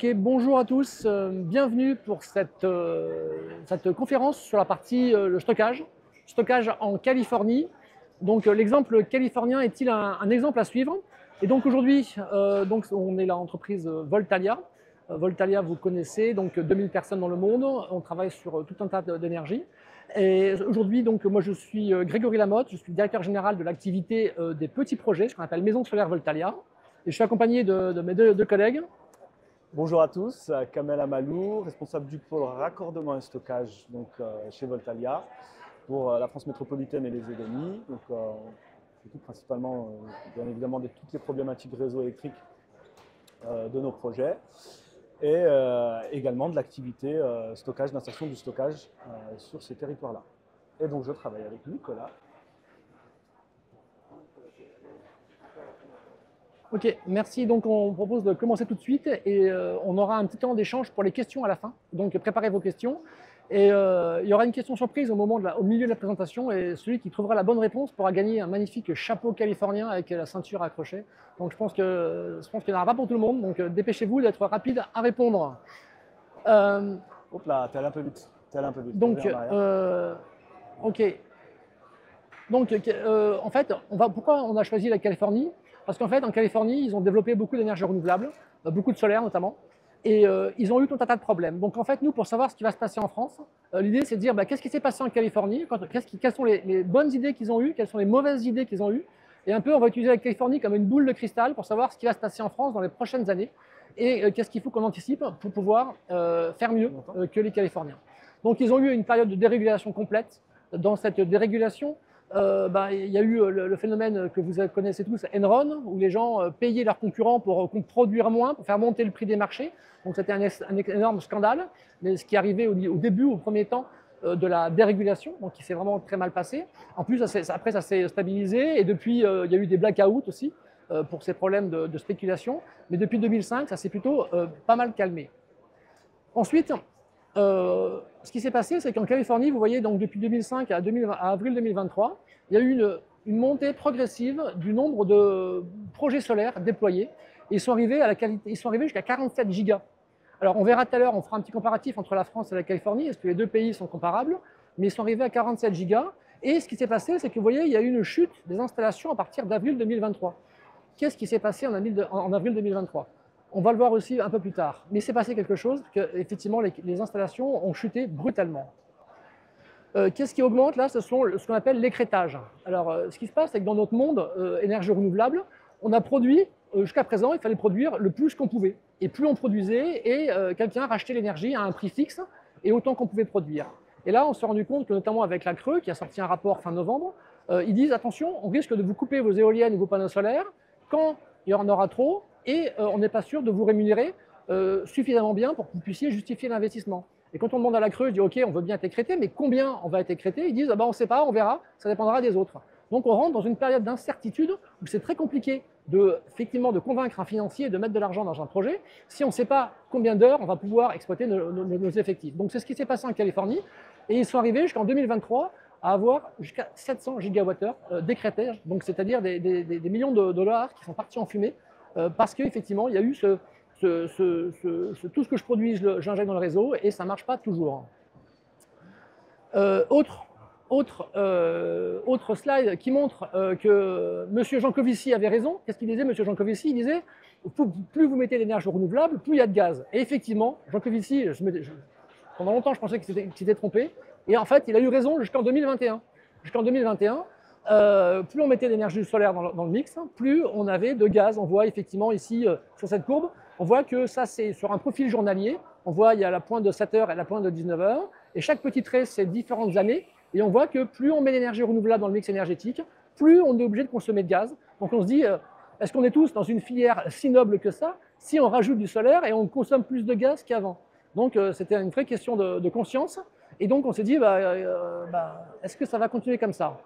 Ok, bonjour à tous, bienvenue pour cette conférence sur la partie le stockage en Californie. Donc l'exemple californien est-il un exemple à suivre? Et donc aujourd'hui, on est l'entreprise Voltalia. Voltalia, vous connaissez, donc 2000 personnes dans le monde, on travaille sur tout un tas d'énergie. Et aujourd'hui, donc moi je suis Grégory Lamotte, je suis directeur général de l'activité des petits projets, ce qu'on appelle Maison Solaire Voltalia. Et je suis accompagné de mes deux collègues. Bonjour à tous, Kamel Amalou, responsable du pôle raccordement et stockage chez Voltalia pour la France métropolitaine et les EDMI. On s'occupe principalement, bien évidemment, de toutes les problématiques réseau électrique de nos projets et également de l'activité stockage, d'insertion du stockage sur ces territoires-là. Et donc je travaille avec Nicolas. Ok, merci. Donc on propose de commencer tout de suite et on aura un petit temps d'échange pour les questions à la fin. Donc préparez vos questions. Et il y aura une question surprise au milieu de la présentation et celui qui trouvera la bonne réponse pourra gagner un magnifique chapeau californien avec la ceinture accrochée. Donc je pense qu'il n'y en aura pas pour tout le monde. Donc dépêchez-vous d'être rapide à répondre. Hop là, t'es allé un peu vite. Donc, ok. Donc, en fait, pourquoi on a choisi la Californie? Parce qu'en fait, en Californie, ils ont développé beaucoup d'énergie renouvelable, beaucoup de solaire notamment, et ils ont eu tout un tas de problèmes. Donc, en fait, nous, pour savoir ce qui va se passer en France, l'idée, c'est de dire qu'est-ce qui s'est passé en Californie, quelles sont les bonnes idées qu'ils ont eues, quelles sont les mauvaises idées qu'ils ont eues, et un peu, on va utiliser la Californie comme une boule de cristal pour savoir ce qui va se passer en France dans les prochaines années, et qu'est-ce qu'il faut qu'on anticipe pour pouvoir faire mieux que les Californiens. Donc, ils ont eu une période de dérégulation complète. Dans cette dérégulation, il y a eu le phénomène que vous connaissez tous, Enron, où les gens payaient leurs concurrents pour produire moins, pour faire monter le prix des marchés. Donc c'était un énorme scandale, mais ce qui arrivait au début, au premier temps de la dérégulation, donc qui s'est vraiment très mal passé. En plus, après, ça s'est stabilisé, et depuis, il y a eu des blackouts aussi pour ces problèmes de spéculation. Mais depuis 2005, ça s'est plutôt pas mal calmé. Ensuite, ce qui s'est passé, c'est qu'en Californie, vous voyez, donc depuis 2005 à avril 2023, il y a eu une montée progressive du nombre de projets solaires déployés. Et ils sont arrivés jusqu'à 47 gigas. Alors, on verra tout à l'heure, on fera un petit comparatif entre la France et la Californie, est-ce que les deux pays sont comparables, mais ils sont arrivés à 47 gigas. Et ce qui s'est passé, c'est que vous voyez, il y a eu une chute des installations à partir d'avril 2023. Qu'est-ce qui s'est passé en avril 2023? On va le voir aussi un peu plus tard. Mais c'est passé quelque chose, que effectivement les installations ont chuté brutalement. Qu'est-ce qui augmente là? Ce sont ce qu'on appelle l'écrêtage. Alors, ce qui se passe, c'est que dans notre monde énergie renouvelable, on a produit, jusqu'à présent, il fallait produire le plus qu'on pouvait. Et plus on produisait, et quelqu'un rachetait l'énergie à un prix fixe, et autant qu'on pouvait produire. Et là, on s'est rendu compte que, notamment avec la Creux, qui a sorti un rapport fin novembre, ils disent attention, on risque de vous couper vos éoliennes ou vos panneaux solaires quand il y en aura trop, et on n'est pas sûr de vous rémunérer suffisamment bien pour que vous puissiez justifier l'investissement. Et quand on demande à la Creux, je dis ok, on veut bien être écrété, mais combien on va être écrété? Ils disent on ne sait pas, on verra, ça dépendra des autres. Donc on rentre dans une période d'incertitude où c'est très compliqué effectivement de convaincre un financier de mettre de l'argent dans un projet si on ne sait pas combien d'heures on va pouvoir exploiter nos effectifs. Donc c'est ce qui s'est passé en Californie, et ils sont arrivés jusqu'en 2023 à avoir jusqu'à 700 gigawattheures d'écrétage, donc c'est-à-dire des millions de dollars qui sont partis en fumée parce qu'effectivement il y a eu tout ce que je produis, j'injecte dans le réseau et ça ne marche pas toujours. Autre slide qui montre que M. Jancovici avait raison. Qu'est-ce qu'il disait, M. Jancovici? Il disait plus vous mettez d'énergie renouvelable, plus il y a de gaz. Et effectivement, Jancovici, pendant longtemps, je pensais qu'il s'était trompé. Et en fait, il a eu raison jusqu'en 2021. Jusqu'en 2021, plus on mettait d'énergie solaire dans le mix, plus on avait de gaz. On voit effectivement ici, sur cette courbe, on voit que ça, c'est sur un profil journalier. On voit il y a la pointe de 7 heures et la pointe de 19 heures. Et chaque petit trait, c'est différentes années. Et on voit que plus on met d'énergie renouvelable dans le mix énergétique, plus on est obligé de consommer de gaz. Donc on se dit, est-ce qu'on est tous dans une filière si noble que ça, si on rajoute du solaire et on consomme plus de gaz qu'avant? Donc c'était une vraie question de conscience. Et donc on s'est dit, est-ce que ça va continuer comme ça?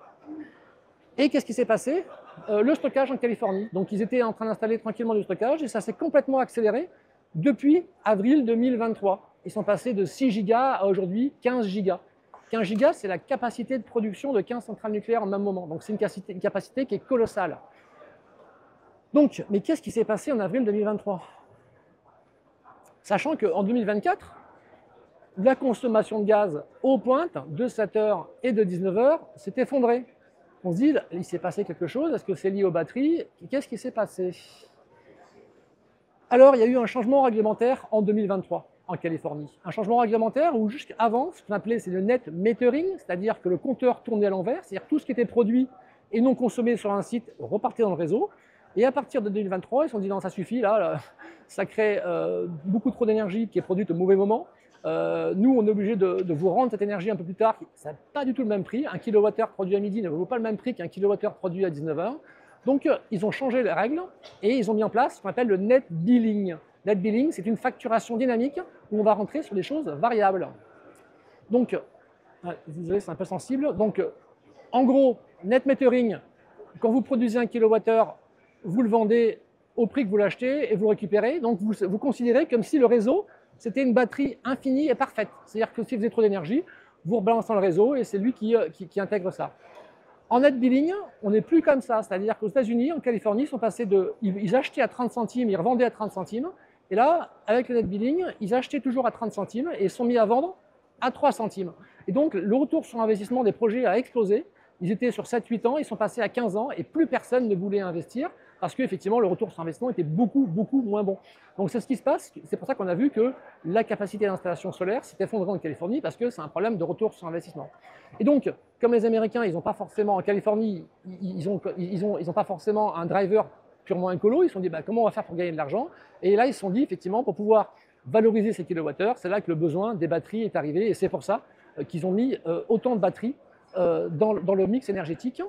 Et qu'est-ce qui s'est passé? Le stockage en Californie. Donc ils étaient en train d'installer tranquillement du stockage et ça s'est complètement accéléré depuis avril 2023. Ils sont passés de 6 gigas à aujourd'hui 15 gigas. 15 gigas, c'est la capacité de production de 15 centrales nucléaires en même moment. Donc c'est une capacité qui est colossale. Donc, mais qu'est-ce qui s'est passé en avril 2023? Sachant qu'en 2024, la consommation de gaz aux pointes de 7h et de 19h s'est effondrée. On se dit, il s'est passé quelque chose, est-ce que c'est lié aux batteries? Qu'est-ce qui s'est passé? Alors, il y a eu un changement réglementaire en 2023 en Californie. Un changement réglementaire où jusqu'avant, ce qu'on appelait c'est le net metering, c'est-à-dire que le compteur tournait à l'envers, c'est-à-dire tout ce qui était produit et non consommé sur un site repartait dans le réseau. Et à partir de 2023, ils se sont dit non, ça suffit, là ça crée beaucoup trop d'énergie qui est produite au mauvais moment. Nous, on est obligé de vous rendre cette énergie un peu plus tard. Ça n'a pas du tout le même prix. Un kilowattheure produit à midi ne vaut pas le même prix qu'un kilowattheure produit à 19h. Donc, ils ont changé les règles et ils ont mis en place ce qu'on appelle le net billing. Net billing, c'est une facturation dynamique où on va rentrer sur des choses variables. Donc, désolé, c'est un peu sensible. Donc, en gros, net metering, quand vous produisez un kilowattheure, vous le vendez au prix que vous l'achetez et vous le récupérez. Donc, vous considérez comme si le réseau, c'était une batterie infinie et parfaite. C'est-à-dire que si vous avez trop d'énergie, vous rebalancez dans le réseau et c'est lui qui intègre ça. En net billing, on n'est plus comme ça. C'est-à-dire qu'aux États-Unis, en Californie, ils sont passés ils achetaient à 30 centimes, ils revendaient à 30 centimes. Et là, avec le net billing, ils achetaient toujours à 30 centimes et ils sont mis à vendre à 3 centimes. Et donc, le retour sur investissement des projets a explosé. Ils étaient sur 7-8 ans, ils sont passés à 15 ans et plus personne ne voulait investir parce qu'effectivement, le retour sur investissement était beaucoup, beaucoup moins bon. Donc, c'est ce qui se passe. C'est pour ça qu'on a vu que la capacité d'installation solaire s'est effondrée en Californie parce que c'est un problème de retour sur investissement. Et donc, comme les Américains, ils n'ont pas forcément, en Californie, ils ont pas forcément un driver purement écolo, ils se sont dit comment on va faire pour gagner de l'argent. Et là, ils se sont dit effectivement, pour pouvoir valoriser ces kilowattheures, c'est là que le besoin des batteries est arrivé. Et c'est pour ça qu'ils ont mis autant de batteries dans le mix énergétique.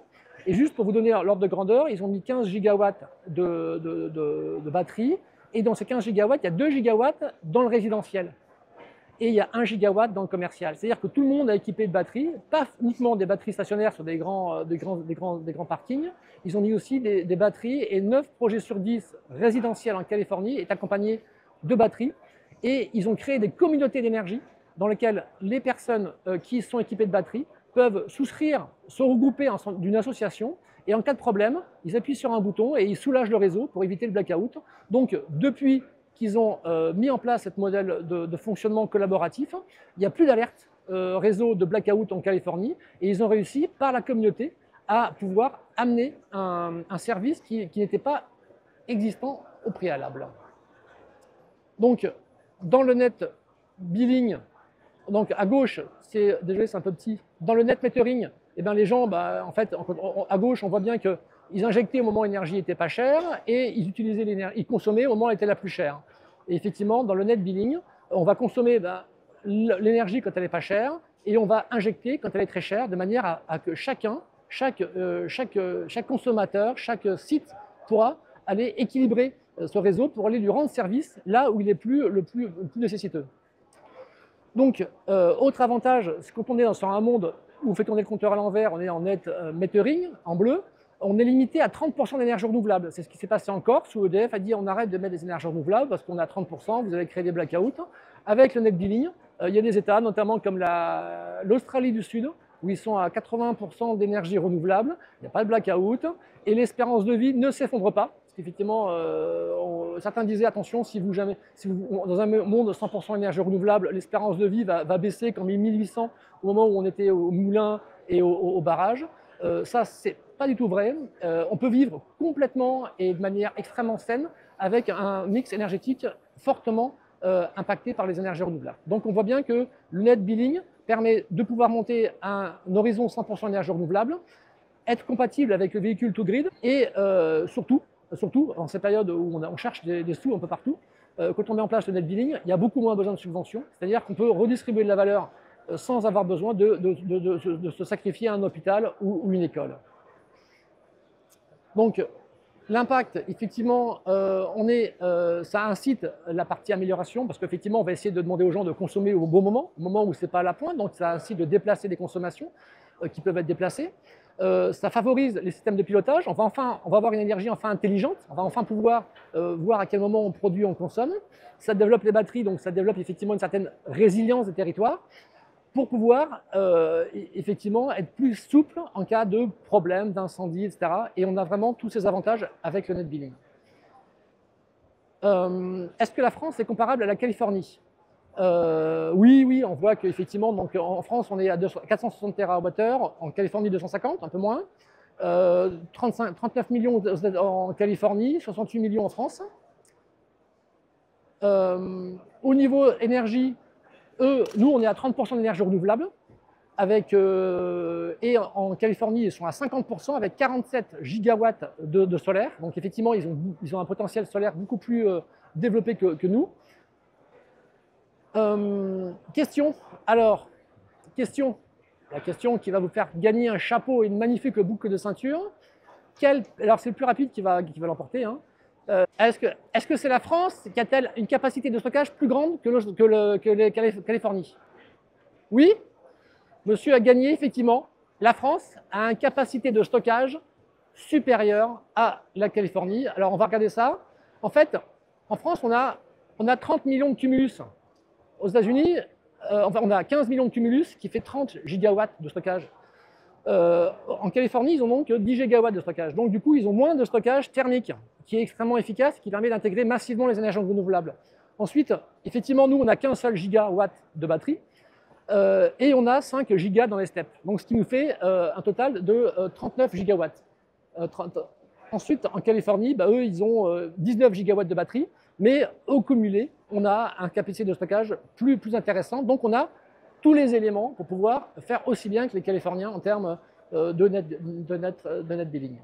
Et juste pour vous donner l'ordre de grandeur, ils ont mis 15 gigawatts de batteries. Et dans ces 15 gigawatts, il y a 2 gigawatts dans le résidentiel. Et il y a 1 gigawatt dans le commercial. C'est-à-dire que tout le monde a équipé de batteries, pas uniquement des batteries stationnaires sur des grands parkings, ils ont mis aussi des batteries et 9 projets sur 10 résidentiels en Californie est accompagné de batteries. Et ils ont créé des communautés d'énergie dans lesquelles les personnes qui sont équipées de batteries peuvent souscrire, se regrouper d'une association et en cas de problème, ils appuient sur un bouton et ils soulagent le réseau pour éviter le blackout. Donc depuis qu'ils ont mis en place ce modèle de fonctionnement collaboratif, il n'y a plus d'alerte réseau de blackout en Californie et ils ont réussi par la communauté à pouvoir amener un service qui n'était pas existant au préalable. Donc, dans le net billing, donc à gauche, désolé, c'est un peu petit. Dans le net metering, eh bien les gens, en fait, à gauche, on voit bien qu'ils injectaient au moment où l'énergie n'était pas chère et ils consommaient au moment où elle était la plus chère. Et effectivement, dans le net billing, on va consommer l'énergie quand elle n'est pas chère et on va injecter quand elle est très chère, de manière à que chaque consommateur, chaque site pourra aller équilibrer ce réseau pour aller lui rendre service là où il est le plus nécessiteux. Donc, autre avantage, c'est quand on est sur un monde où on fait tourner le compteur à l'envers, on est en net metering, en bleu, on est limité à 30% d'énergie renouvelable. C'est ce qui s'est passé en Corse, où EDF a dit on arrête de mettre des énergies renouvelables parce qu'on a 30%, vous allez créer des blackouts. Avec le net billing, il y a des États, notamment comme l'Australie du Sud, où ils sont à 80% d'énergie renouvelable, il n'y a pas de blackout, et l'espérance de vie ne s'effondre pas. Parce qu'effectivement, certains disaient attention, dans un monde 100% énergie renouvelable, l'espérance de vie va baisser comme 1800 au moment où on était au moulin et au barrage. Ça, c'est pas du tout vrai. On peut vivre complètement et de manière extrêmement saine avec un mix énergétique fortement impacté par les énergies renouvelables. Donc on voit bien que le net billing permet de pouvoir monter à un horizon 100% énergie renouvelable, être compatible avec le véhicule to grid et surtout en ces périodes où on cherche des sous un peu partout, quand on met en place le net billing, il y a beaucoup moins besoin de subventions, c'est-à-dire qu'on peut redistribuer de la valeur sans avoir besoin de se sacrifier à un hôpital ou une école. Donc, l'impact, effectivement, ça incite la partie amélioration, parce qu'effectivement, on va essayer de demander aux gens de consommer au bon moment, au moment où ce n'est pas à la pointe, donc ça incite de déplacer des consommations qui peuvent être déplacées. Ça favorise les systèmes de pilotage, on va avoir une énergie enfin intelligente, on va enfin pouvoir voir à quel moment on produit, on consomme. Ça développe les batteries, donc ça développe effectivement une certaine résilience des territoires, pour pouvoir effectivement être plus souple en cas de problème, d'incendie, etc. Et on a vraiment tous ces avantages avec le net billing. Est-ce que la France est comparable à la Californie? Oui, oui, on voit qu'effectivement, donc en France, on est à 460 TWh, en Californie 250, un peu moins. 39 millions en Californie, 68 millions en France. Au niveau énergie, nous, on est à 30% d'énergie renouvelable. Et en Californie, ils sont à 50% avec 47 gigawatts de solaire. Donc effectivement, ils ont un potentiel solaire beaucoup plus développé que nous. Question. Alors, la question qui va vous faire gagner un chapeau et une magnifique boucle de ceinture. Alors, c'est le plus rapide qui va l'emporter. Hein. Est-ce que c'est la France qui a-t-elle une capacité de stockage plus grande que la Californie? Oui, monsieur a gagné, effectivement. La France a une capacité de stockage supérieure à la Californie. Alors, on va regarder ça. En fait, en France, on a 30 millions de cumulus. Aux États-Unis, on a 15 millions de cumulus qui fait 30 gigawatts de stockage. En Californie, ils ont donc 10 gigawatts de stockage. Donc, du coup, ils ont moins de stockage thermique, qui est extrêmement efficace, qui permet d'intégrer massivement les énergies renouvelables. Ensuite, effectivement, nous, on n'a qu'un seul gigawatt de batterie. Et on a 5 gigas dans les steppes. Donc, ce qui nous fait un total de 39 gigawatts. Ensuite, en Californie, eux, ils ont 19 gigawatts de batterie. Mais au cumulé, on a un capacité de stockage plus intéressant. Donc, on a tous les éléments pour pouvoir faire aussi bien que les Californiens en termes de net billing.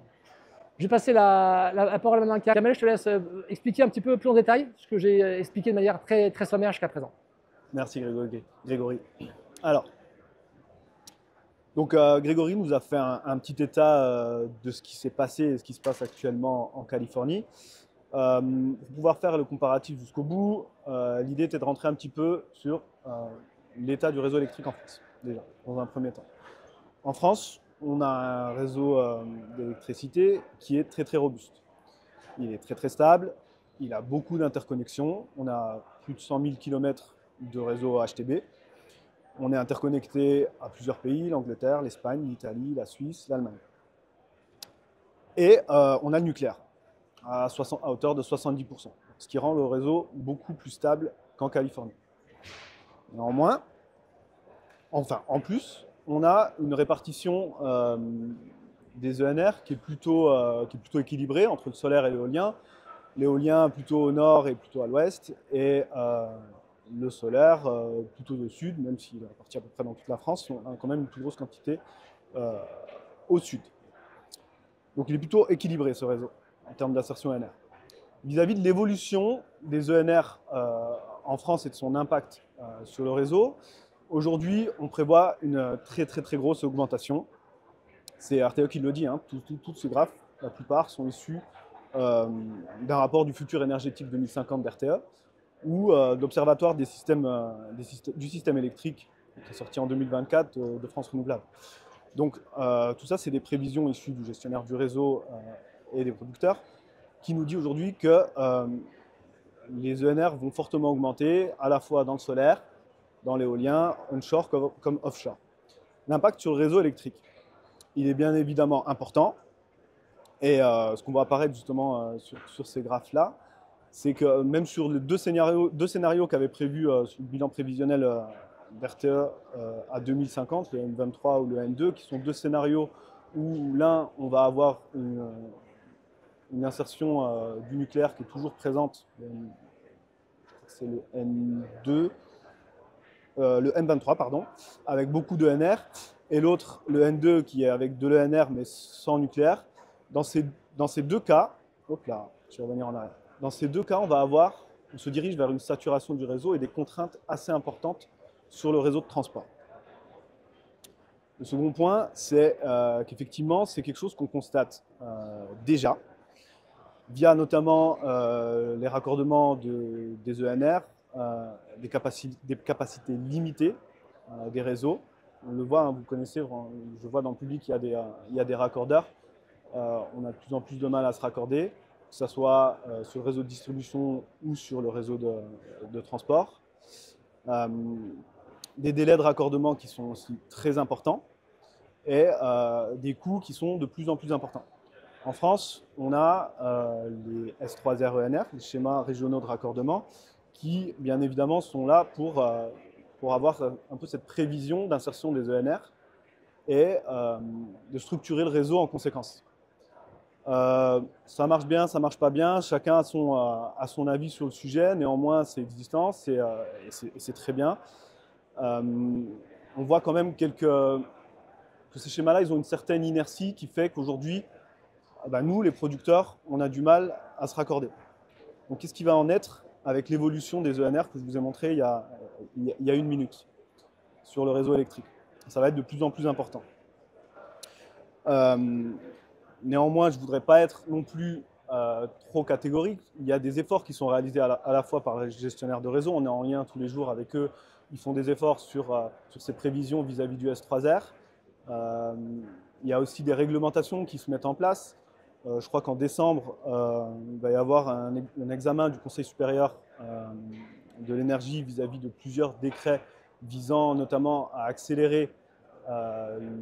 Je vais passer la parole maintenant à Kamel. Je te laisse expliquer un petit peu plus en détail ce que j'ai expliqué de manière très, très sommaire jusqu'à présent. Merci Grégory. Alors, donc Grégory nous a fait un petit état de ce qui s'est passé et ce qui se passe actuellement en Californie. Pour pouvoir faire le comparatif jusqu'au bout, l'idée était de rentrer un petit peu sur l'état du réseau électrique en France, déjà, dans un premier temps. En France, on a un réseau d'électricité qui est très très robuste. Il est très très stable, il a beaucoup d'interconnexions, on a plus de 100 000 km de réseau HTB. On est interconnecté à plusieurs pays, l'Angleterre, l'Espagne, l'Italie, la Suisse, l'Allemagne. Et on a le nucléaire à hauteur de 70%, ce qui rend le réseau beaucoup plus stable qu'en Californie. Néanmoins, en plus, on a une répartition des ENR qui est plutôt équilibrée entre le solaire et l'éolien. L'éolien plutôt au nord et plutôt à l'ouest, et le solaire plutôt au sud, même s'il est réparti à peu près dans toute la France, on a quand même une plus grosse quantité au sud. Donc il est plutôt équilibré ce réseau en termes d'assertion ENR. Vis-à-vis de l'évolution des ENR en France et de son impact sur le réseau, aujourd'hui on prévoit une très grosse augmentation. C'est RTE qui le dit, hein. Tous ces graphes, la plupart sont issus d'un rapport du futur énergétique 2050 d'RTE ou d'Observatoire du système électrique qui est sorti en 2024 de France Renouvelable. Donc tout ça, c'est des prévisions issues du gestionnaire du réseau et des producteurs qui nous dit aujourd'hui que les ENR vont fortement augmenter à la fois dans le solaire, dans l'éolien, onshore comme offshore. L'impact sur le réseau électrique, il est bien évidemment important. Et ce qu'on va apparaître justement sur ces graphes-là, c'est que même sur les deux scénarios qu'avait prévu sur le bilan prévisionnel d'RTE à 2050, le N23 ou le N2, qui sont deux scénarios où l'un, on va avoir une insertion du nucléaire qui est toujours présente, c'est le N2, le N23, pardon, avec beaucoup de NR, et l'autre, le N2, qui est avec de l'ENR mais sans nucléaire. Dans ces deux cas, hop là, je vais revenir en arrière. Dans ces deux cas, on se dirige vers une saturation du réseau et des contraintes assez importantes sur le réseau de transport. Le second point, c'est qu'effectivement, c'est quelque chose qu'on constate déjà, via notamment les raccordements des ENR, des capacités limitées des réseaux. On le voit, hein, vous connaissez, je vois dans le public, il y a des raccordeurs. On a de plus en plus de mal à se raccorder, que ce soit sur le réseau de distribution ou sur le réseau de transport. Des délais de raccordement qui sont aussi très importants et des coûts qui sont de plus en plus importants. En France, on a les S3R ENR, les schémas régionaux de raccordement, qui bien évidemment sont là pour avoir un peu cette prévision d'insertion des ENR et de structurer le réseau en conséquence. Ça marche bien, ça marche pas bien, chacun a son avis sur le sujet, néanmoins c'est existant et c'est très bien. On voit quand même que ces schémas-là, ils ont une certaine inertie qui fait qu'aujourd'hui, nous, les producteurs, on a du mal à se raccorder. Donc qu'est-ce qui va en être avec l'évolution des ENR que je vous ai montré il y a 1 minute sur le réseau électrique? Ça va être de plus en plus important. Néanmoins, je ne voudrais pas être non plus trop catégorique. Il y a des efforts qui sont réalisés à la fois par les gestionnaires de réseau. On est en lien tous les jours avec eux. Ils font des efforts sur ces prévisions vis-à-vis du S3R. Il y a aussi des réglementations qui se mettent en place. Je crois qu'en décembre, il va y avoir un examen du Conseil supérieur de l'énergie vis-à-vis de plusieurs décrets visant notamment à accélérer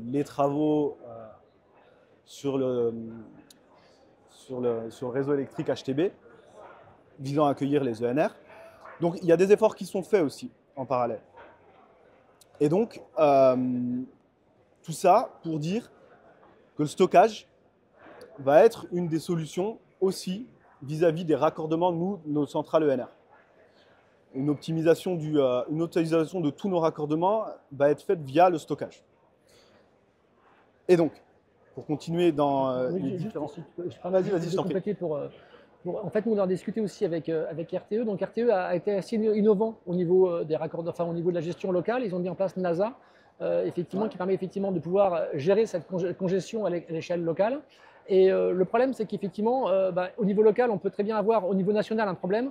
les travaux sur le réseau électrique HTB, visant à accueillir les ENR. Donc il y a des efforts qui sont faits aussi en parallèle. Et donc, tout ça pour dire que le stockage va être une des solutions aussi vis-à-vis des raccordements de nos centrales ENR. Une optimisation de tous nos raccordements va être faite via le stockage. Et donc, pour continuer dans les différents... Vas-y, je t'en prie. En fait, nous on en a discuté aussi avec RTE. Donc RTE a été assez innovant au niveau des raccordements, enfin au niveau de la gestion locale. Ils ont mis en place NASA, effectivement, qui permet effectivement de pouvoir gérer cette congestion à l'échelle locale. Et le problème, c'est qu'effectivement, au niveau local, on peut très bien avoir au niveau national un problème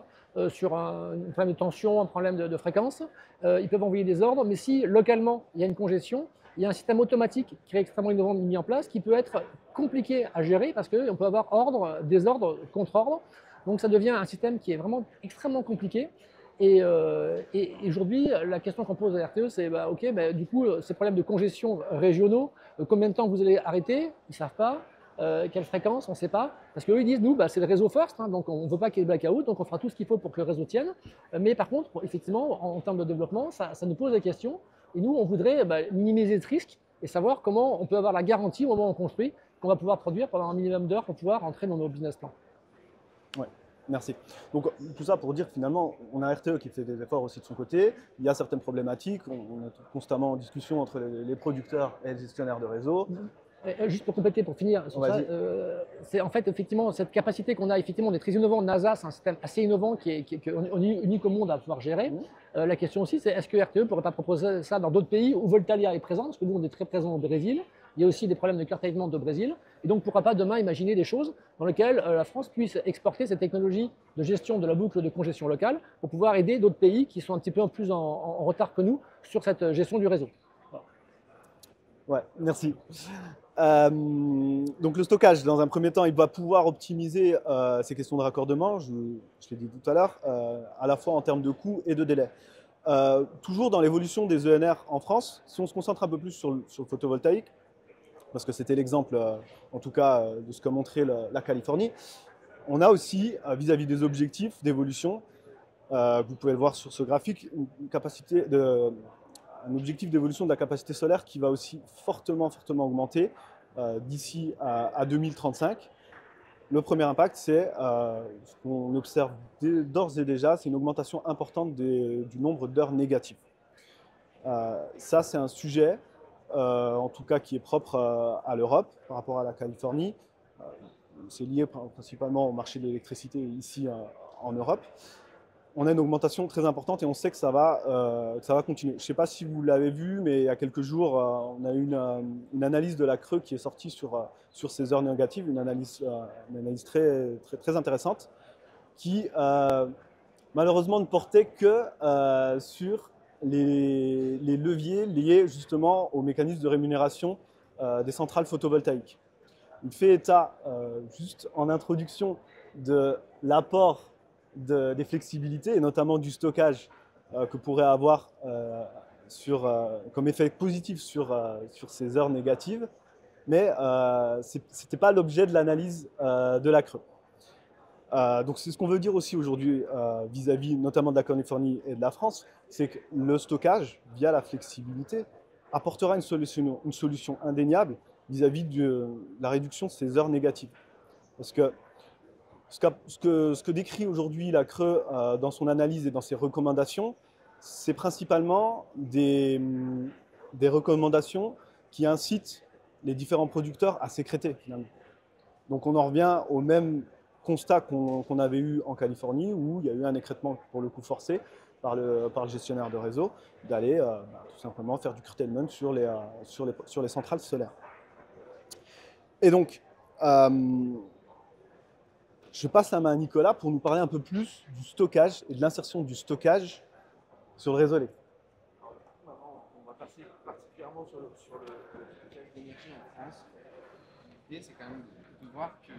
sur un problème de tension, un problème de fréquence. Ils peuvent envoyer des ordres, mais si localement il y a une congestion, il y a un système automatique qui est extrêmement innovant mis en place, qui peut être compliqué à gérer parce qu'on peut avoir ordre, désordre, contre-ordre. Donc ça devient un système qui est vraiment extrêmement compliqué. Et aujourd'hui, la question qu'on pose à RTE, c'est du coup, ces problèmes de congestion régionaux, combien de temps vous allez arrêter? Ils ne savent pas. Quelle fréquence, on ne sait pas. Parce qu'eux, ils disent, nous, c'est le réseau first, hein, donc on ne veut pas qu'il y ait de blackout, donc on fera tout ce qu'il faut pour que le réseau tienne. Mais par contre, effectivement, en termes de développement, ça nous pose des questions. Et nous, on voudrait minimiser ce risque et savoir comment on peut avoir la garantie au moment où on construit qu'on va pouvoir produire pendant un minimum d'heures pour pouvoir entrer dans nos business plans. Ouais. Merci. Donc tout ça pour dire que finalement, on a RTE qui fait des efforts aussi de son côté. Il y a certaines problématiques. On est constamment en discussion entre les producteurs et les gestionnaires de réseau. Juste pour compléter, pour finir sur ça, c'est en fait effectivement cette capacité qu'on a, effectivement, on est très innovant. NASA, c'est un système assez innovant qui est unique au monde à pouvoir gérer. La question aussi, c'est est-ce que RTE ne pourrait pas proposer ça dans d'autres pays où Voltalia est présent? Parce que nous, on est très présent au Brésil. Il y a aussi des problèmes de curtaillement au Brésil. Et donc, pourquoi pas demain imaginer des choses dans lesquelles la France puisse exporter cette technologie de gestion de la boucle de congestion locale pour pouvoir aider d'autres pays qui sont un petit peu plus en retard que nous sur cette gestion du réseau. Ouais, merci. Donc le stockage, dans un premier temps, il va pouvoir optimiser ces questions de raccordement, je l'ai dit tout à l'heure, à la fois en termes de coût et de délai. Toujours dans l'évolution des ENR en France, si on se concentre un peu plus sur le photovoltaïque, parce que c'était l'exemple, en tout cas, de ce qu'a montré la Californie, on a aussi, vis-à-vis des objectifs d'évolution, vous pouvez le voir sur ce graphique, un objectif d'évolution de la capacité solaire qui va aussi fortement augmenter d'ici à 2035. Le premier impact, c'est ce qu'on observe d'ores et déjà, c'est une augmentation importante du nombre d'heures négatives. Ça, c'est un sujet, en tout cas, qui est propre à l'Europe par rapport à la Californie. C'est lié principalement au marché de l'électricité ici en Europe. On a une augmentation très importante et on sait que ça va continuer. Je ne sais pas si vous l'avez vu, mais il y a quelques jours, on a eu une analyse de la CRE qui est sortie sur ces heures négatives, une analyse très intéressante, qui malheureusement ne portait que sur les leviers liés justement au mécanisme de rémunération des centrales photovoltaïques. Il fait état, juste en introduction, de l'apport des flexibilités et notamment du stockage que pourrait avoir comme effet positif sur ces heures négatives. mais ce n'était pas l'objet de l'analyse de la CRE. Donc c'est ce qu'on veut dire aussi aujourd'hui vis-à-vis notamment de la Californie et de la France, c'est que le stockage, via la flexibilité, apportera une solution indéniable vis-à-vis de la réduction de ces heures négatives. Parce que ce que décrit aujourd'hui la CRE dans son analyse et dans ses recommandations, c'est principalement des recommandations qui incitent les différents producteurs à sécréter finalement. Donc on en revient au même constat qu'on avait eu en Californie, où il y a eu un écrêtement pour le coup forcé par le gestionnaire de réseau d'aller tout simplement faire du curtailment sur les centrales solaires. Et donc, je passe la main à Nicolas pour nous parler un peu plus du stockage et de l'insertion du stockage sur le réseau électrique. On va passer particulièrement sur le stockage d'énergie en France. L'idée, c'est quand même de voir que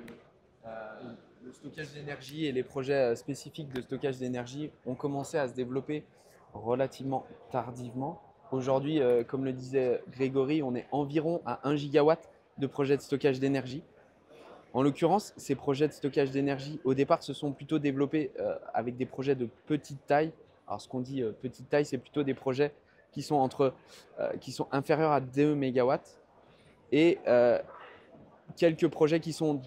le stockage d'énergie et les projets spécifiques de stockage d'énergie ont commencé à se développer relativement tardivement. Aujourd'hui, comme le disait Grégory, on est environ à 1 gigawatt de projets de stockage d'énergie. En l'occurrence, ces projets de stockage d'énergie, au départ, se sont plutôt développés avec des projets de petite taille. Alors, ce qu'on dit petite taille, c'est plutôt des projets qui sont, qui sont inférieurs à 2 MW et quelques projets qui sont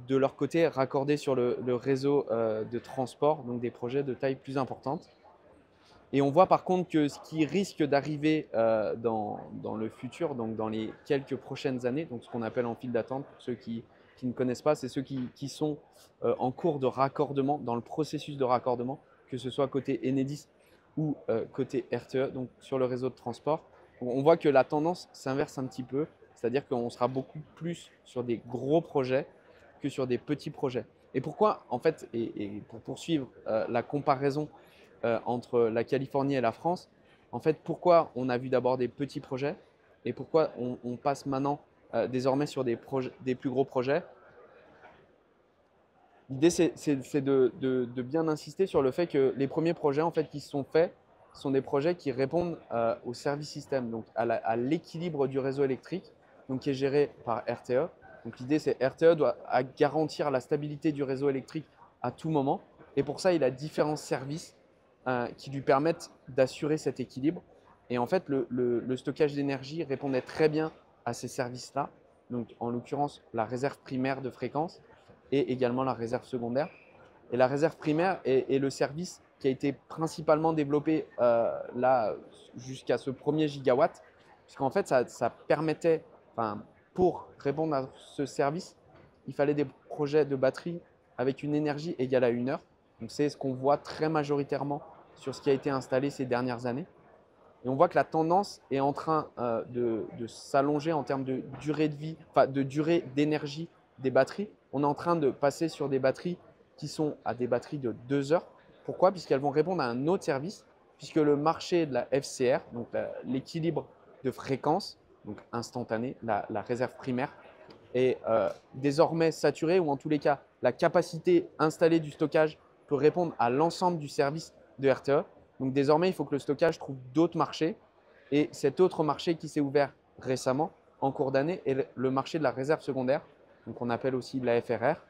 de leur côté raccordés sur le réseau de transport, donc des projets de taille plus importante. Et on voit par contre que ce qui risque d'arriver dans le futur, donc dans les quelques prochaines années, donc ce qu'on appelle en file d'attente, pour ceux qui ne connaissent pas, c'est ceux qui sont en cours de raccordement, dans le processus de raccordement, que ce soit côté Enedis ou côté RTE, donc sur le réseau de transport. On voit que la tendance s'inverse un petit peu, c'est-à-dire qu'on sera beaucoup plus sur des gros projets que sur des petits projets. Et pourquoi, en fait, et pour poursuivre la comparaison entre la Californie et la France, en fait, pourquoi on a vu d'abord des petits projets et pourquoi on passe maintenant désormais sur des plus gros projets. L'idée, c'est de bien insister sur le fait que les premiers projets en fait, qui se sont faits sont des projets qui répondent au service système, donc à l'équilibre du réseau électrique, donc qui est géré par RTE. Donc l'idée, c'est RTE doit garantir la stabilité du réseau électrique à tout moment. Et pour ça, il a différents services qui lui permettent d'assurer cet équilibre. Et en fait, le stockage d'énergie répondait très bien à ces services-là. Donc en l'occurrence, la réserve primaire de fréquence et également la réserve secondaire. Et la réserve primaire est le service qui a été principalement développé là jusqu'à ce premier gigawatt, puisqu'en fait ça permettait, pour répondre à ce service, il fallait des projets de batterie avec une énergie égale à 1 heure. Donc c'est ce qu'on voit très majoritairement sur ce qui a été installé ces dernières années. Et on voit que la tendance est en train de s'allonger en termes de durée de vie, de durée d'énergie des batteries. On est en train de passer sur des batteries qui sont à des batteries de 2 heures. Pourquoi? Puisqu'elles vont répondre à un autre service, puisque le marché de la FCR, donc l'équilibre de fréquence, donc instantané, la réserve primaire, est désormais saturé, ou en tous les cas, la capacité installée du stockage peut répondre à l'ensemble du service de RTE. Donc désormais, il faut que le stockage trouve d'autres marchés. Et cet autre marché qui s'est ouvert récemment, en cours d'année, est le marché de la réserve secondaire, donc on appelle aussi la FRR.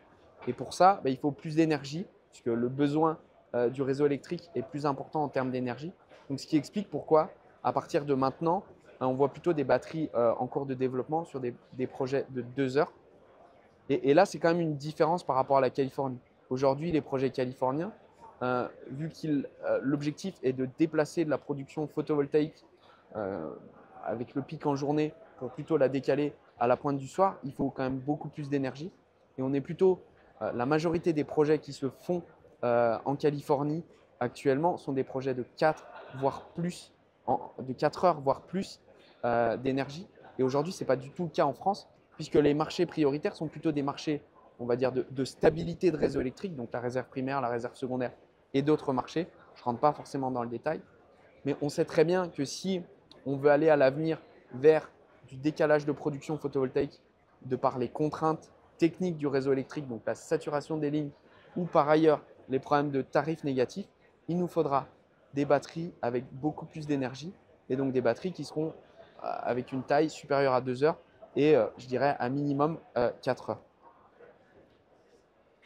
Et pour ça, il faut plus d'énergie, puisque le besoin du réseau électrique est plus important en termes d'énergie. Donc ce qui explique pourquoi, à partir de maintenant, on voit plutôt des batteries en cours de développement sur des projets de 2 heures. Et là, c'est quand même une différence par rapport à la Californie. Aujourd'hui, les projets californiens, vu que l'objectif est de déplacer de la production photovoltaïque avec le pic en journée pour plutôt la décaler à la pointe du soir, il faut quand même beaucoup plus d'énergie. Et on est plutôt, la majorité des projets qui se font en Californie actuellement sont des projets de 4 voire plus, de 4 heures voire plus d'énergie. Et aujourd'hui, ce n'est pas du tout le cas en France, puisque les marchés prioritaires sont plutôt des marchés, on va dire, de stabilité de réseau électrique, donc la réserve primaire, la réserve secondaire et d'autres marchés. Je ne rentre pas forcément dans le détail, mais on sait très bien que si on veut aller à l'avenir vers du décalage de production photovoltaïque de par les contraintes techniques du réseau électrique, donc la saturation des lignes ou par ailleurs les problèmes de tarifs négatifs, il nous faudra des batteries avec beaucoup plus d'énergie et donc des batteries qui seront avec une taille supérieure à 2 heures et je dirais un minimum 4 heures.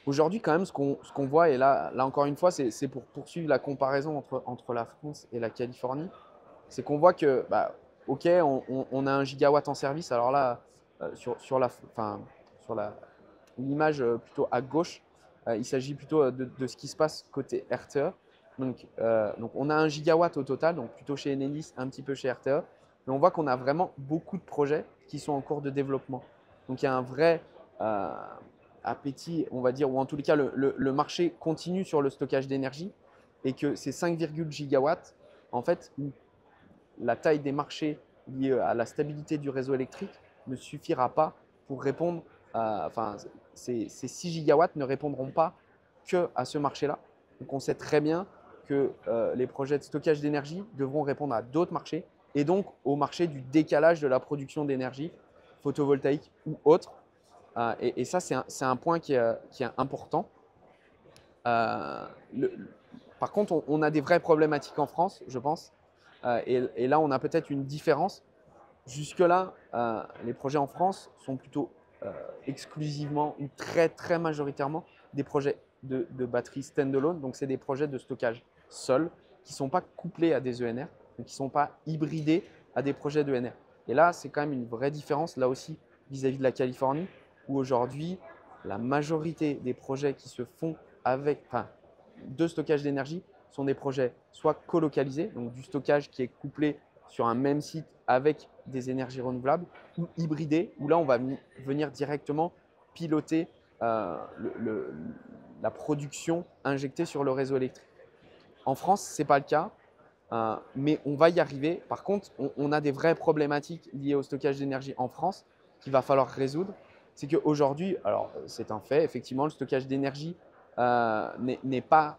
Aujourd'hui, quand même, ce qu'on voit, et là encore une fois, c'est pour poursuivre la comparaison entre la France et la Californie, c'est qu'on voit que, bah, OK, on a 1 gigawatt en service. Alors là, sur l'image plutôt à gauche, il s'agit plutôt de ce qui se passe côté RTE. Donc, on a 1 gigawatt au total, donc plutôt chez Enedis, un petit peu chez RTE. Mais on voit qu'on a vraiment beaucoup de projets qui sont en cours de développement. Donc, il y a un vrai appétit, on va dire, ou en tous les cas, le marché continue sur le stockage d'énergie et que ces 5,1 gigawatts, en fait, la taille des marchés liés à la stabilité du réseau électrique ne suffira pas pour répondre ces 6 gigawatts ne répondront pas que à ce marché-là. Donc, on sait très bien que les projets de stockage d'énergie devront répondre à d'autres marchés et donc au marché du décalage de la production d'énergie photovoltaïque ou autre. Et ça, c'est un point qui est important. Par contre, on a des vraies problématiques en France, je pense. Et là, on a peut-être une différence. Jusque-là, les projets en France sont plutôt exclusivement ou très, très majoritairement des projets de batteries standalone. Donc, c'est des projets de stockage seuls qui ne sont pas couplés à des ENR, donc qui ne sont pas hybridés à des projets d'ENR. Et là, c'est quand même une vraie différence, là aussi, vis-à-vis de la Californie, où aujourd'hui, la majorité des projets qui se font de stockage d'énergie sont des projets soit colocalisés, donc du stockage qui est couplé sur un même site avec des énergies renouvelables, ou hybridés, où là, on va venir directement piloter la production injectée sur le réseau électrique. En France, ce n'est pas le cas, mais on va y arriver. Par contre, on a des vraies problématiques liées au stockage d'énergie en France qu'il va falloir résoudre. C'est qu'aujourd'hui, alors c'est un fait, effectivement, le stockage d'énergie n'est pas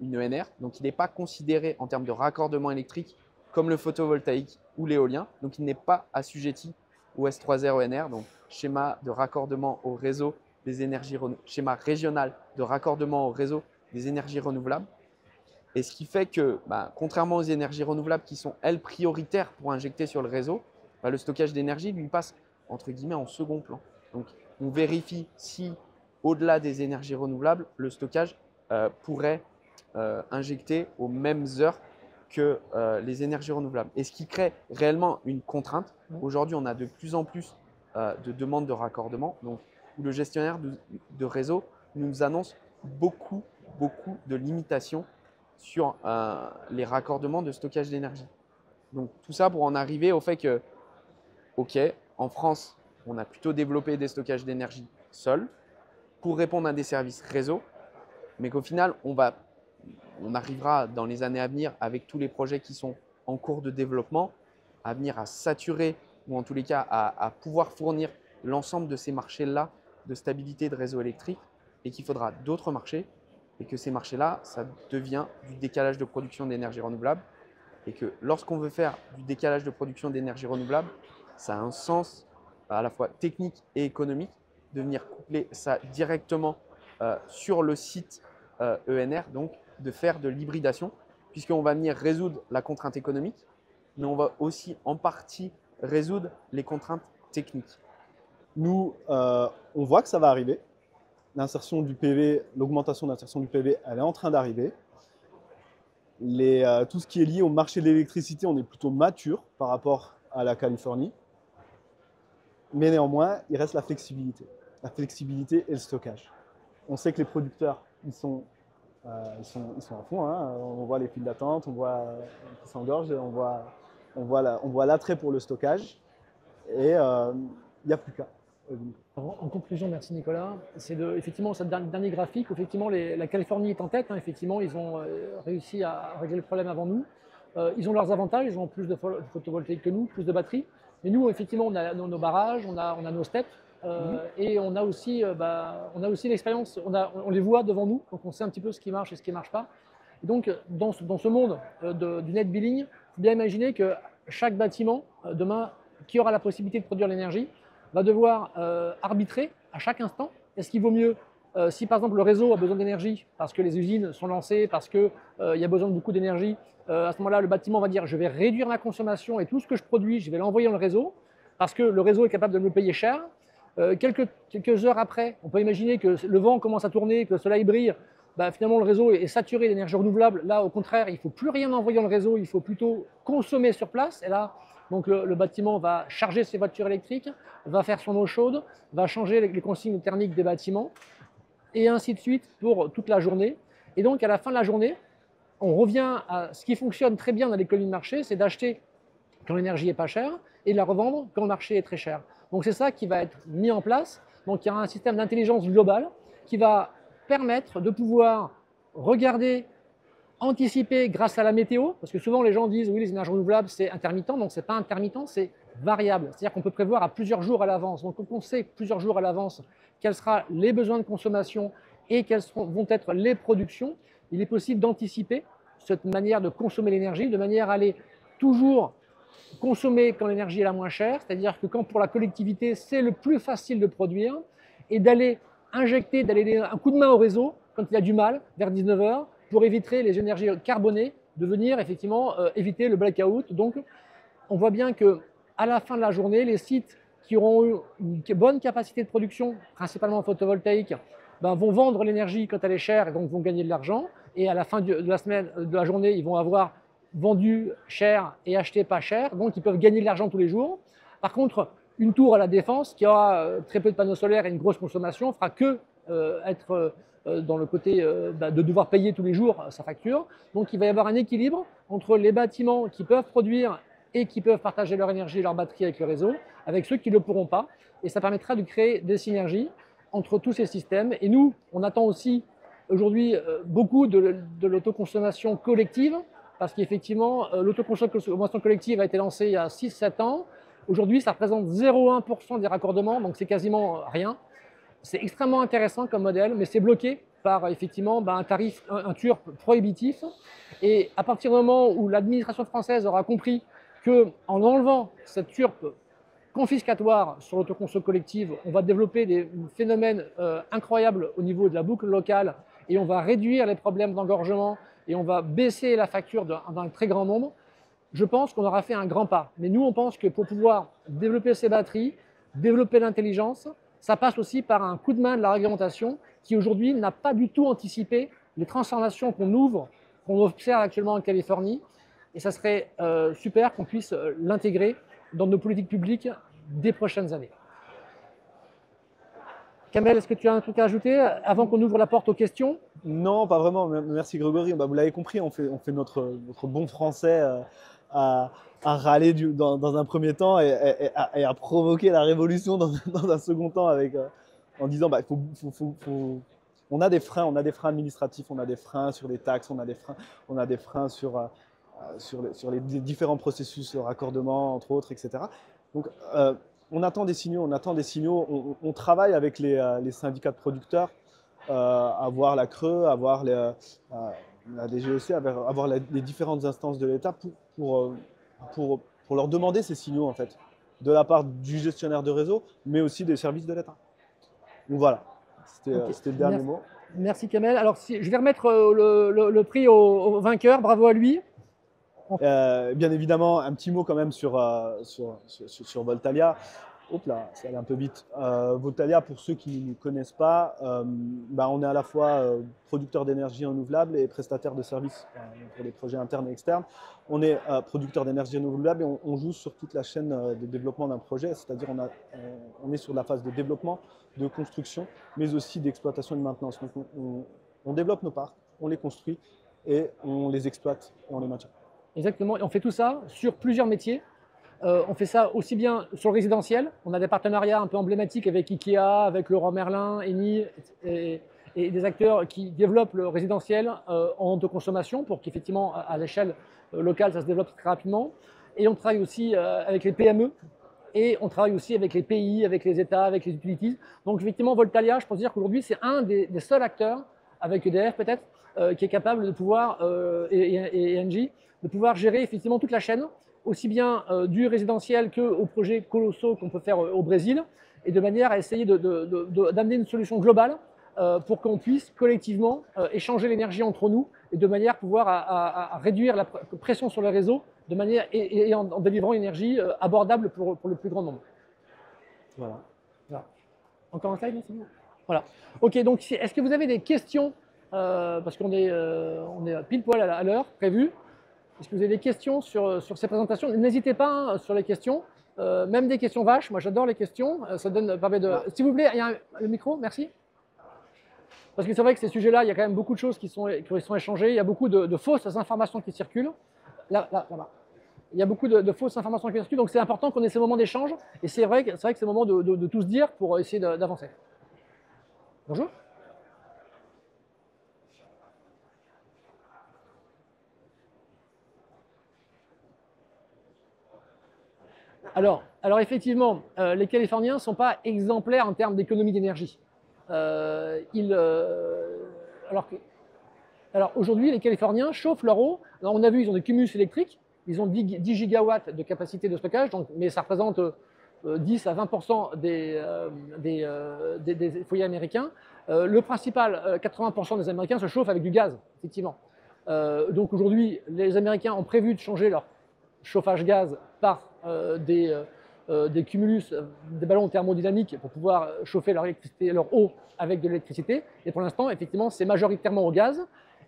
une ENR, donc il n'est pas considéré en termes de raccordement électrique comme le photovoltaïque ou l'éolien, donc il n'est pas assujetti au S3R ENR, donc schéma de raccordement au réseau des énergies schéma régional de raccordement au réseau des énergies renouvelables. Et ce qui fait que, contrairement aux énergies renouvelables qui sont, elles, prioritaires pour injecter sur le réseau, le stockage d'énergie lui passe, entre guillemets, en second plan. Donc, on vérifie si, au-delà des énergies renouvelables, le stockage pourrait injecter aux mêmes heures que les énergies renouvelables. Et ce qui crée réellement une contrainte. Aujourd'hui, on a de plus en plus de demandes de raccordement, donc, où le gestionnaire de réseau nous annonce beaucoup de limitations sur les raccordements de stockage d'énergie. Donc tout ça pour en arriver au fait que, OK, en France, on a plutôt développé des stockages d'énergie seuls pour répondre à des services réseau, mais qu'au final, on arrivera dans les années à venir avec tous les projets qui sont en cours de développement à venir à saturer ou en tous les cas à pouvoir fournir l'ensemble de ces marchés-là de stabilité de réseau électrique et qu'il faudra d'autres marchés et que ces marchés-là, ça devient du décalage de production d'énergie renouvelable et que lorsqu'on veut faire du décalage de production d'énergie renouvelable, ça a un sens à la fois technique et économique de venir coupler ça directement sur le site ENR, donc de faire de l'hybridation, puisqu'on va venir résoudre la contrainte économique, mais on va aussi en partie résoudre les contraintes techniques. Nous, on voit que ça va arriver. L'insertion du PV, l'augmentation d'insertion du PV, elle est en train d'arriver. Tout ce qui est lié au marché de l'électricité, on est plutôt mature par rapport à la Californie. Mais néanmoins, il reste la flexibilité et le stockage. On sait que les producteurs, ils sont à fond. Hein. On voit les files d'attente, on voit qu'ils s'engorgent, on voit l'attrait pour le stockage. Et il n'y a plus qu'à. En conclusion, merci Nicolas. C'est effectivement ce dernier graphique où effectivement la Californie est en tête. Hein, effectivement, ils ont réussi à régler le problème avant nous. Ils ont leurs avantages, ils ont plus de photovoltaïque que nous, plus de batteries. Mais nous, effectivement, on a nos barrages, on a nos steps et on a aussi l'expérience. On les voit devant nous, donc on sait un petit peu ce qui marche et ce qui ne marche pas. Et donc, dans ce monde du net billing, il faut bien imaginer que chaque bâtiment, demain, qui aura la possibilité de produire l'énergie, va devoir arbitrer à chaque instant. Est-ce qu'il vaut mieux, si par exemple le réseau a besoin d'énergie parce que les usines sont lancées, parce qu'il y a besoin de beaucoup d'énergie, à ce moment-là, le bâtiment va dire je vais réduire ma consommation et tout ce que je produis, je vais l'envoyer dans le réseau. parce que le réseau est capable de me le payer cher. Quelques heures après, on peut imaginer que le vent commence à tourner, que le soleil brille, bah, finalement le réseau est saturé d'énergie renouvelable. Là, au contraire, il ne faut plus rien envoyer dans le réseau, il faut plutôt consommer sur place. Et là, donc le bâtiment va charger ses voitures électriques, va faire son eau chaude, va changer les consignes thermiques des bâtiments, et ainsi de suite pour toute la journée. Et donc, à la fin de la journée, on revient à ce qui fonctionne très bien dans l'économie de marché, c'est d'acheter quand l'énergie est pas chère et de la revendre quand le marché est très cher. Donc c'est ça qui va être mis en place. Donc il y aura un système d'intelligence globale qui va permettre de pouvoir regarder, anticiper grâce à la météo, parce que souvent les gens disent oui les énergies renouvelables c'est intermittent, donc c'est pas intermittent, c'est variable. C'est-à-dire qu'on peut prévoir à plusieurs jours à l'avance. Donc quand on sait plusieurs jours à l'avance quels seront les besoins de consommation et quelles vont être les productions, il est possible d'anticiper cette manière de consommer l'énergie, de manière à aller toujours consommer quand l'énergie est la moins chère, c'est-à-dire que quand pour la collectivité c'est le plus facile de produire, et d'aller injecter, d'aller donner un coup de main au réseau quand il a du mal, vers 19 h, pour éviter les énergies carbonées, de venir effectivement éviter le blackout. Donc on voit bien qu'à la fin de la journée, les sites qui auront eu une bonne capacité de production, principalement photovoltaïque, ben, vont vendre l'énergie quand elle est chère et donc vont gagner de l'argent. Et à la fin de la semaine, de la journée, ils vont avoir vendu cher et acheté pas cher, donc ils peuvent gagner de l'argent tous les jours. Par contre, une tour à la Défense qui aura très peu de panneaux solaires et une grosse consommation fera que être dans le côté de devoir payer tous les jours sa facture. Donc il va y avoir un équilibre entre les bâtiments qui peuvent produire et qui peuvent partager leur énergie et leur batterie avec le réseau, avec ceux qui ne le pourront pas. Et ça permettra de créer des synergies entre tous ces systèmes. Et nous, on attend aussi aujourd'hui beaucoup de l'autoconsommation collective, parce qu'effectivement, l'autoconsommation collective a été lancée il y a 6-7 ans. Aujourd'hui, ça représente 0,1% des raccordements, donc c'est quasiment rien. C'est extrêmement intéressant comme modèle, mais c'est bloqué par effectivement un tarif, un TURP prohibitif. Et à partir du moment où l'administration française aura compris qu'en enlevant cette TURP confiscatoire sur l'autoconsommation collective, on va développer des phénomènes incroyables au niveau de la boucle locale et on va réduire les problèmes d'engorgement et on va baisser la facture d'un très grand nombre, je pense qu'on aura fait un grand pas. Mais nous, on pense que pour pouvoir développer ces batteries, développer l'intelligence, ça passe aussi par un coup de main de la réglementation qui aujourd'hui n'a pas du tout anticipé les transformations qu'on observe actuellement en Californie. Et ça serait super qu'on puisse l'intégrer dans nos politiques publiques des prochaines années. Kamel, est-ce que tu as un truc à ajouter avant qu'on ouvre la porte aux questions? Non, pas vraiment. Merci Grégory. Bah, vous l'avez compris, on fait notre bon français à râler dans un premier temps et à provoquer la révolution dans un second temps en disant bah, on a des freins administratifs, on a des freins sur les taxes, on a des freins sur les différents processus de raccordement, entre autres, etc. Donc, on attend des signaux, on travaille avec les syndicats de producteurs, à voir la Creux, à voir la DGEC, à voir les différentes instances de l'État pour leur demander ces signaux, en fait, de la part du gestionnaire de réseau, mais aussi des services de l'État. Donc voilà, c'était le dernier mot. Merci Kamel. Alors, je vais remettre le prix au vainqueur, bravo à lui. Bien évidemment, un petit mot quand même sur Voltalia. Hop là, ça allait un peu vite. Voltalia, pour ceux qui ne connaissent pas, on est à la fois producteur d'énergie renouvelable et prestataire de services pour les projets internes et externes. On est producteur d'énergie renouvelable et on joue sur toute la chaîne de développement d'un projet, c'est-à-dire on est sur la phase de développement, de construction, mais aussi d'exploitation et de maintenance. Donc on développe nos parcs, on les construit et on les exploite et on les maintient. Exactement, et on fait tout ça sur plusieurs métiers. On fait ça aussi bien sur le résidentiel. On a des partenariats un peu emblématiques avec Ikea, avec Leroy Merlin, Eni et des acteurs qui développent le résidentiel en autoconsommation pour qu'effectivement, à l'échelle locale, ça se développe très rapidement. Et on travaille aussi avec les PME et on travaille aussi avec les pays, avec les États, avec les utilities. Donc effectivement, Voltalia, je pense dire qu'aujourd'hui, c'est un des seuls acteurs, avec EDF peut-être, qui est capable de pouvoir, et Engie, de pouvoir gérer effectivement toute la chaîne, aussi bien du résidentiel qu'aux projets colossaux qu'on peut faire au Brésil, et de manière à essayer d'amener une solution globale pour qu'on puisse collectivement échanger l'énergie entre nous et de manière à pouvoir à réduire la pression sur le réseau de manière, et en délivrant une énergie abordable pour le plus grand nombre. Voilà. Voilà. Encore un slide, non, c'est bon. Voilà. Ok, donc est-ce que vous avez des questions parce qu'on est, on est pile poil à l'heure prévue. Est-ce que vous avez des questions sur ces présentations? N'hésitez pas hein, sur les questions, même des questions vaches. Moi, j'adore les questions. Ça permet de. S'il vous plaît, il y a le micro, merci. Parce que c'est vrai que ces sujets-là, il y a quand même beaucoup de choses qui sont échangées. Il y a beaucoup de fausses informations qui circulent. Là-bas. Il y a beaucoup de fausses informations qui circulent. Donc, c'est important qu'on ait ces moments d'échange. Et c'est vrai que c'est le moment de tout se dire pour essayer d'avancer. Bonjour. Alors effectivement, les Californiens ne sont pas exemplaires en termes d'économie d'énergie. Alors aujourd'hui, les Californiens chauffent leur eau. Alors on a vu, ils ont des cumulus électriques. Ils ont 10 gigawatts de capacité de stockage, donc, mais ça représente 10 à 20% des foyers américains. Le principal, 80% des Américains se chauffent avec du gaz, effectivement. Donc aujourd'hui, les Américains ont prévu de changer leur chauffage gaz par des cumulus, des ballons thermodynamiques pour pouvoir chauffer leur électricité, leur eau avec de l'électricité. Et pour l'instant, effectivement, c'est majoritairement au gaz,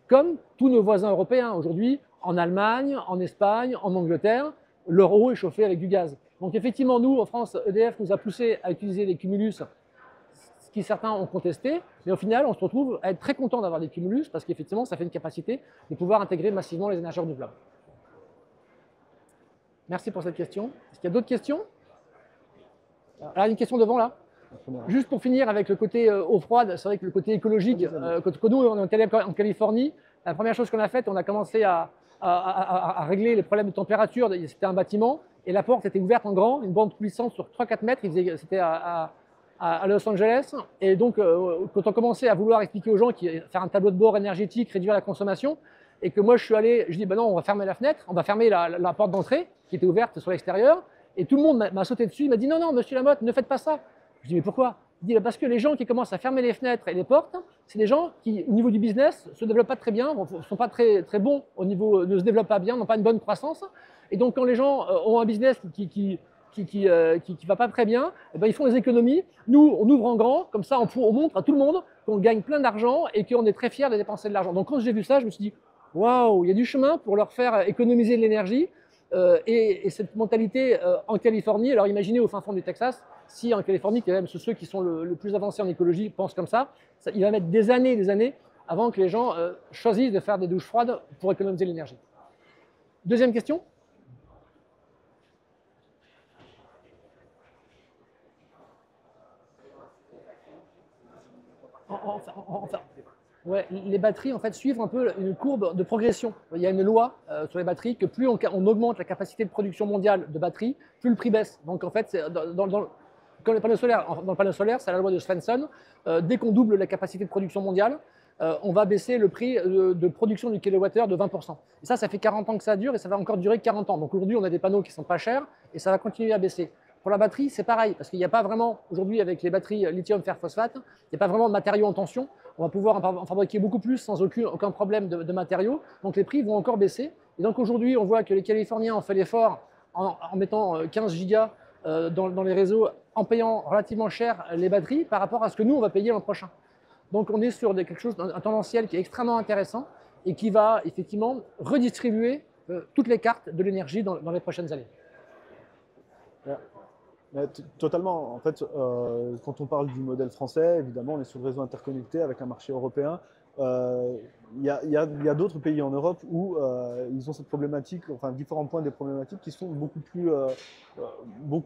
comme tous nos voisins européens. Aujourd'hui, en Allemagne, en Espagne, en Angleterre, leur eau est chauffée avec du gaz. Donc effectivement, nous, en France, EDF nous a poussé à utiliser des cumulus, ce qui certains ont contesté, mais au final, on se retrouve à être très content d'avoir des cumulus parce qu'effectivement, ça fait une capacité de pouvoir intégrer massivement les énergies renouvelables. Merci pour cette question. Est-ce qu'il y a d'autres questions? Alors, une question devant là. Juste pour finir avec le côté eau froide, c'est vrai que le côté écologique, quand nous on est allé en Californie, la première chose qu'on a faite, on a commencé à régler les problèmes de température. C'était un bâtiment et la porte était ouverte en grand, une bande coulissante sur 3-4 mètres. C'était à Los Angeles. Et donc, quand on commençait à vouloir expliquer aux gens faire un tableau de bord énergétique, réduire la consommation, et que moi je suis allé, je dis ben non, on va fermer la fenêtre, on va fermer la porte d'entrée qui était ouverte sur l'extérieur. Et tout le monde m'a sauté dessus, il m'a dit non, non, monsieur Lamotte, ne faites pas ça. Je dis mais pourquoi? Il dit parce que les gens qui commencent à fermer les fenêtres et les portes, c'est des gens qui, au niveau du business, se développent pas très bien, ne sont pas très bons au niveau, ne se développent pas bien, n'ont pas une bonne croissance. Et donc quand les gens ont un business qui va pas très bien, eh ben, ils font des économies. Nous, on ouvre en grand, comme ça on montre à tout le monde qu'on gagne plein d'argent et qu'on est très fiers de dépenser de l'argent. Donc quand j'ai vu ça, je me suis dit waouh, il y a du chemin pour leur faire économiser de l'énergie. Et cette mentalité en Californie, alors imaginez au fin fond du Texas, si en Californie, quand même, ceux qui sont le plus avancés en écologie pensent comme ça, il va mettre des années avant que les gens choisissent de faire des douches froides pour économiser l'énergie. Deuxième question. Ouais, les batteries en fait suivent un peu une courbe de progression. Il y a une loi sur les batteries que plus on augmente la capacité de production mondiale de batteries, plus le prix baisse. Donc en fait, comme les panneaux solaires, dans le panneau solaire, c'est la loi de Svensson. Dès qu'on double la capacité de production mondiale, on va baisser le prix de production du kilowattheure de 20%. Et ça fait 40 ans que ça dure et ça va encore durer 40 ans. Donc aujourd'hui, on a des panneaux qui sont pas chers et ça va continuer à baisser. Pour la batterie, c'est pareil, parce qu'il n'y a pas vraiment, aujourd'hui avec les batteries lithium fer phosphate, il n'y a pas vraiment de matériaux en tension. On va pouvoir en fabriquer beaucoup plus sans aucun problème de matériaux. Donc les prix vont encore baisser. Et donc aujourd'hui, on voit que les Californiens ont fait l'effort en mettant 15 gigas dans les réseaux, en payant relativement cher les batteries par rapport à ce que nous, on va payer l'an prochain. Donc on est sur quelque chose, un tendanciel qui est extrêmement intéressant et qui va effectivement redistribuer toutes les cartes de l'énergie dans les prochaines années. Yeah. Totalement. En fait, quand on parle du modèle français, évidemment, on est sur le réseau interconnecté avec un marché européen. Il y a d'autres pays en Europe où ils ont cette problématique, enfin différents points des problématiques qui sont beaucoup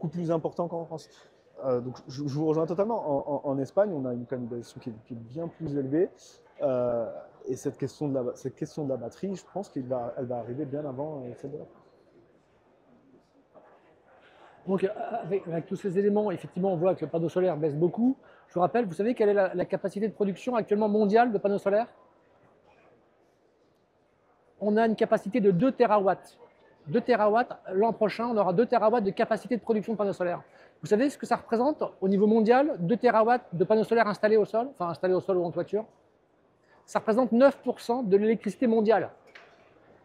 plus importants qu'en France. Donc je vous rejoins totalement. En Espagne, on a une cannibalisation qui est bien plus élevée. Et cette question de la batterie, je pense qu'elle va arriver bien avant celle de la France. Donc, avec tous ces éléments, effectivement, on voit que le panneau solaire baisse beaucoup. Je vous rappelle, vous savez quelle est la capacité de production actuellement mondiale de panneaux solaires? On a une capacité de 2 terawatts. 2 terawatts, l'an prochain, on aura 2 terawatts de capacité de production de panneaux solaires. Vous savez ce que ça représente au niveau mondial, 2 terawatts de panneaux solaires installés au sol, enfin installés au sol ou en toiture? Ça représente 9% de l'électricité mondiale.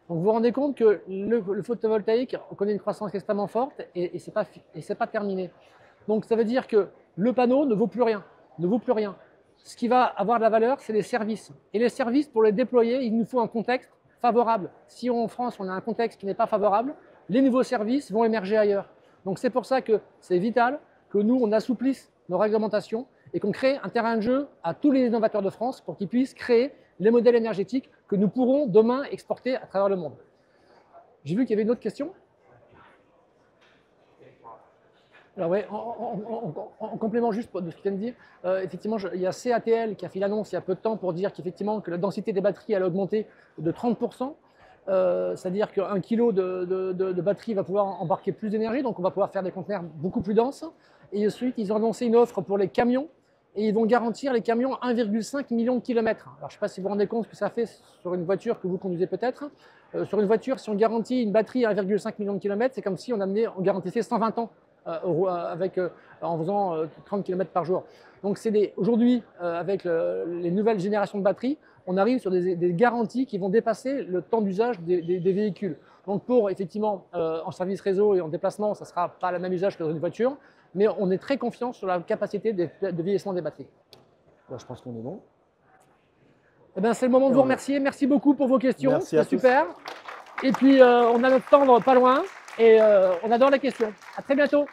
Donc vous vous rendez compte que le photovoltaïque, on connaît une croissance extrêmement forte et ce n'est pas terminé. Donc ça veut dire que le panneau ne vaut plus rien, ne vaut plus rien. Ce qui va avoir de la valeur, c'est les services. Et les services, pour les déployer, il nous faut un contexte favorable. Si en France, on a un contexte qui n'est pas favorable, les nouveaux services vont émerger ailleurs. Donc c'est pour ça que c'est vital que nous, on assouplisse nos réglementations et qu'on crée un terrain de jeu à tous les innovateurs de France pour qu'ils puissent créer les modèles énergétiques que nous pourrons demain exporter à travers le monde. J'ai vu qu'il y avait une autre question. Alors ouais, en complément juste de ce qu'il vient de dire, effectivement, il y a CATL qui a fait l'annonce il y a peu de temps pour dire qu'effectivement que la densité des batteries allait augmenter de 30%. C'est-à-dire qu'un kilo de batterie va pouvoir embarquer plus d'énergie, donc on va pouvoir faire des conteneurs beaucoup plus denses. Et ensuite, ils ont annoncé une offre pour les camions et ils vont garantir les camions 1,5 million de kilomètres. Alors, je ne sais pas si vous vous rendez compte ce que ça fait sur une voiture que vous conduisez peut-être. Sur une voiture, si on garantit une batterie à 1,5 million de kilomètres, c'est comme si on garantissait 120 ans en faisant 30 km par jour. Donc, aujourd'hui, avec les nouvelles générations de batteries, on arrive sur des garanties qui vont dépasser le temps d'usage des véhicules. Donc, pour effectivement, en service réseau et en déplacement, ça ne sera pas le même usage que dans une voiture, mais on est très confiant sur la capacité de vieillissement des batteries. Là, je pense qu'on est bon. Eh ben, c'est le moment de vous remercier. Merci beaucoup pour vos questions. C'était super. Et puis, on a notre temps pas loin et on adore les questions. À très bientôt.